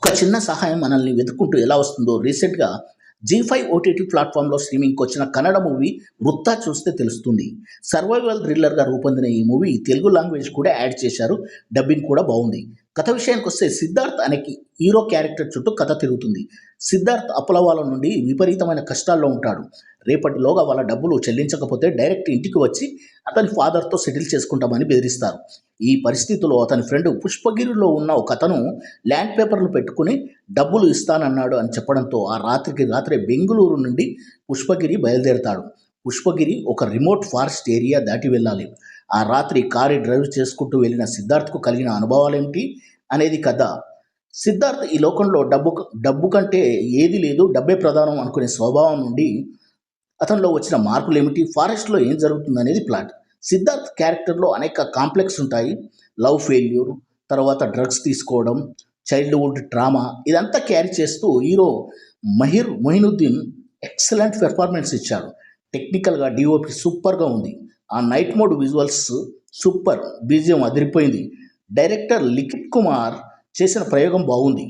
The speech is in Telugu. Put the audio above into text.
ఒక చిన్న సహాయం మనల్ని వెతుక్కుంటూ ఎలా వస్తుందో రీసెంట్‌గా జీ5 ఓటీటీ ప్లాట్‌ఫామ్‌లో స్ట్రీమింగ్‌కి వచ్చిన కన్నడ మూవీ 'వృత్త' చూస్తే తెలుస్తుంది. సర్వైవల్ థ్రిల్లర్‌గా రూపొందిన ఈ మూవీ తెలుగు లాంగ్వేజ్ కూడా యాడ్ చేశారు. డబ్బింగ్ కూడా బావుంది. కథ విషయానికొస్తే సిద్ధార్థ్ అనే హీరో క్యారెక్టర్ చుట్టూ కథ తిరుగుతుంది. సిద్ధార్థ్ అప్పుల నుండి విపరీతమైన కష్టాల్లో ఉంటాడు. రేపటిలోగా వాళ్ళ డబ్బులు చెల్లించకపోతే డైరెక్ట్ ఇంటికి వచ్చి అతని ఫాదర్‌తో సెటిల్ చేసుకుంటామని బెదిరిస్తారు. ఈ పరిస్థితిలో అతని ఫ్రెండ్ పుష్పగిరిలో ఉన్న ఒకతను ల్యాండ్ పేపర్‌లు పెట్టుకొని డబ్బులు ఇస్తానన్నాడు అని చెప్పడంతో ఆ రాత్రికి రాత్రే బెంగుళూరు నుండి పుష్పగిరి బయలుదేరతాడు. పుష్పగిరి ఒక రిమోట్ ఫారెస్ట్ ఏరియా దాటి వెళ్ళాలి. ఆ రాత్రి కారు డ్రైవ్ చేసుకుంటూ వెళ్ళిన సిద్ధార్థ్‌కు కలిగిన అనుభవాలేమిటి అనేది కథ. సిద్ధార్థ్ ఈ లోకంలో డబ్బు కంటే ఏది లేదు, డబ్బే ప్రధానం అనుకునే స్వభావం నుండి అతనిలో వచ్చిన మార్పులేమిటి, ఫారెస్ట్‌లో ఏం జరుగుతుందనేది ప్లాట్. సిద్ధార్థ్ క్యారెక్టర్‌లో అనేక కాంప్లెక్స్ ఉంటాయి. లవ్ ఫెయిల్యూర్, తర్వాత డ్రగ్స్ తీసుకోవడం, చైల్డ్‌హుడ్ ట్రామా ఇదంతా క్యారీ చేస్తూ హీరో మొయినుద్దీన్ ఎక్సలెంట్ పెర్ఫార్మెన్స్ ఇచ్చాడు. టెక్నికల్‌గా డీఓపీ సూపర్‌గా ఉంది. ఆ night mode visuals super. BGM అదిరిపోయింది. డైరెక్టర్ లిఖిత్ కుమార్ చేసిన ప్రయోగం బాగుంది.